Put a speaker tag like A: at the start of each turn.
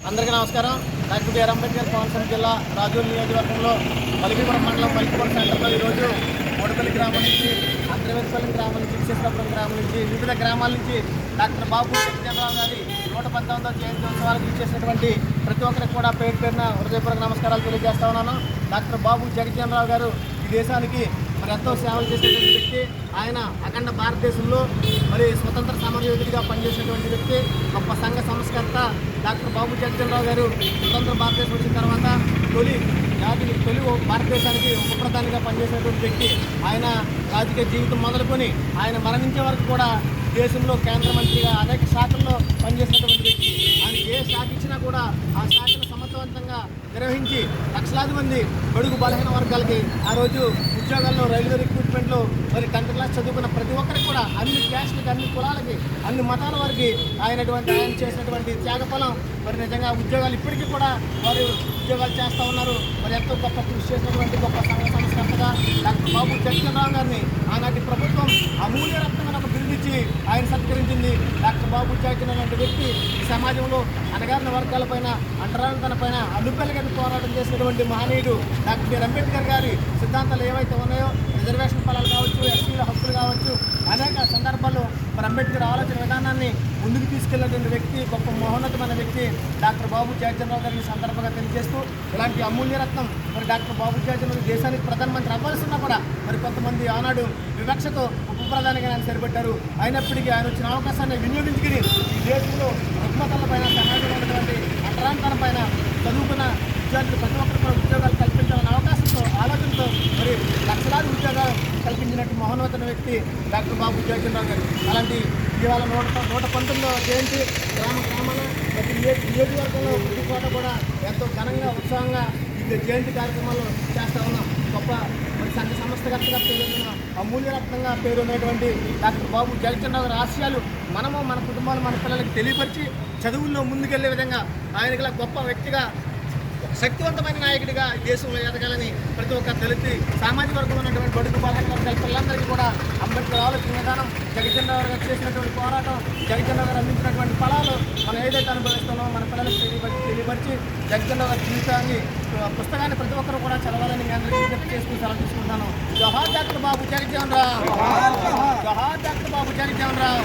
A: అందరికీ నమస్కారం. Doctor BR Ambedkar Konaseema జిల్లా రాజోల్ నియోజకవర్గంలో మలికిపురం మండలం మలికిపురం సెంటర్లో ఈరోజు మోడపల్లి గ్రామం నుంచి, అంతర్వేదిపల్లి గ్రామం నుంచి, విశ్వేశ్వరపురం గ్రామం నుంచి, వివిధ గ్రామాల నుంచి డాక్టర్ బాబు జగజ్జనరావు గారి 118వ జయంతి ఉత్సవాలకు ఇచ్చేసినటువంటి ప్రతి ఒక్కరికి కూడా పేరు పేరున హృదయపూర్వక నమస్కారాలు తెలియజేస్తా ఉన్నాను. డాక్టర్ బాబు జగజ్జనరావు గారు ఈ దేశానికి ఎంతో సేవలు చేసేటువంటి వ్యక్తి. ఆయన అఖండ భారతదేశంలో స్వతంత్ర సమరయోధుడిగా పనిచేసినటువంటి వ్యక్తి, గొప్ప సంఘ సంస్కర్త. డాక్టర్ బాబు జగజ్జనరావు గారు స్వతంత్ర భారతదేశం వచ్చిన తర్వాత తొలి భారతదేశానికి ఉపప్రధానిగా పనిచేసినటువంటి వ్యక్తి. ఆయన రాజకీయ జీవితం మొదలుకొని ఆయన మరణించే వరకు కూడా దేశంలో కేంద్ర మంత్రిగా అనేక శాఖల్లో పనిచేసినటువంటి వ్యక్తి. ఆయన ఏ శాఖ ఇచ్చినా కూడా ఆ శాఖను సమర్థవంతంగా నిర్వహించి లక్షలాది మంది బడుగు బలహీన వర్గాలకి ఆ రోజు ఉద్యోగాల్లో, రైల్వే రిక్రూట్మెంట్లో 10th క్లాస్ చదువుకున్న ప్రతి ఒక్కరికి కూడా అన్ని క్యాస్ట్లకి, అన్ని కులాలకి, అన్ని మతాల వారికి ఆయన చేసినటువంటి త్యాగఫలం నిజంగా ఉద్యోగాలు ఇప్పటికీ కూడా వారు ఉద్యోగాలు చేస్తూ ఉన్నారు. ఎంతో గొప్ప కృషి చేసినటువంటి గొప్ప సంఘ సంస్కర్తగా డాక్టర్ బాబు జగజ్జనరావు గారిని ఆనాటి ప్రభుత్వం అమూల్య రత్నమైన ఒక బిరుదిచ్చి ఆయన సత్కరించింది. డాక్టర్ బాబు జగజ్జనరావు లాంటి వ్యక్తి ఈ సమాజంలో అణగారిన వర్గాలపైన, అంటరానితనపైన అడ్డుపెలగని పోరాటం చేసినటువంటి మహనీయుడు డాక్టర్ బిఆర్ అంబేద్కర్ గారి సిద్ధాంతాలు ఏవైతే ఉన్నాయో, రిజర్వేషన్ ఫలాలు కావచ్చు, ఎస్సీల హక్కులు కావచ్చు, అనేక సందర్భాల్లో అంబేద్కర్ ఆలోచన విధానాన్ని ముందుకు తీసుకెళ్లేటువంటి వ్యక్తి, గొప్ప మహోన్నతమైన వ్యక్తి డాక్టర్ బాబు జగజ్జనరావు గారిని సందర్భంగా తెలియజేస్తూ, ఇలాంటి అమూల్యరత్నం డాక్టర్ బాబు జగజ్జనరావు దేశానికి ప్రధానమంత్రి అవ్వాల్సిన కూడా కొంతమంది ఆనాడు వివక్షతో ఉప ప్రధానిగా ఆయన సరిపెట్టారు. అయినప్పటికీ ఆయన వచ్చిన అవకాశాన్ని వినియోగించుకుని ఈ దేశంలో రుగ్మతలపైన, సమాజంలో ఉన్నటువంటి అంటరానితనపైన చదువుకున్న విద్యార్థులు ప్రతి ఒక్కరు కూడా ఉద్యోగాలు కల్పించాలన్న అవకాశంతో, ఆలోచనతో లక్షలాది ఉద్యోగాలు కల్పించినట్టు మహోన్నతమైన వ్యక్తి డాక్టర్ బాబు జగజ్జనరావు గారు. అలాంటి ఇవాళ 119వ జయంతి గ్రామాల్లో ప్రతి నియోజకవర్గంలో ప్రతి చోట కూడా ఎంతో ఘనంగా, ఉత్సాహంగా ఈ జయంతి కార్యక్రమాలు చేస్తూ ఉన్నాం. గొప్ప సంఘ సంస్థకర్తగా పేరున్న, అమూల్యరత్నంగా పేరున్నటువంటి డాక్టర్ బాబు జగజ్జనరావు గారి ఆశయాలు మనము, మన కుటుంబాలు, మన పిల్లలకి తెలియపరిచి చదువుల్లో ముందుకెళ్లే విధంగా ఆయనకి గొప్ప వ్యక్తిగా, శక్తివంతమైన నాయకుడిగా దేశంలో ఎదగాలని ప్రతి ఒక్క దళిత సామాజిక వర్గంలో ఉన్నటువంటి బడుగు బలహీన వర్గాల పిల్లలందరికీ కూడా అంబేద్కర్ ఆలోచన విధానం, జగజ్జనరావు గారు చేసినటువంటి పోరాటం, జగజ్జనరావు గారు అందించినటువంటి ఫలాలు మనం ఏదైతే అనుభవిస్తున్నామో మన పిల్లలకు తెలియపరిచి జగజ్జనరావు గారి జీవితాన్ని, పుస్తకాన్ని ప్రతి ఒక్కరు కూడా చదవాలని మీ అందరికీ విజ్ఞప్తి చేస్తూ సెలవు తీసుకుంటాను. జోహార్ డాక్టర్ బాబు జగజ్జనరావు, జోహార్ డాక్టర్ బాబు జగజ్జనరావు.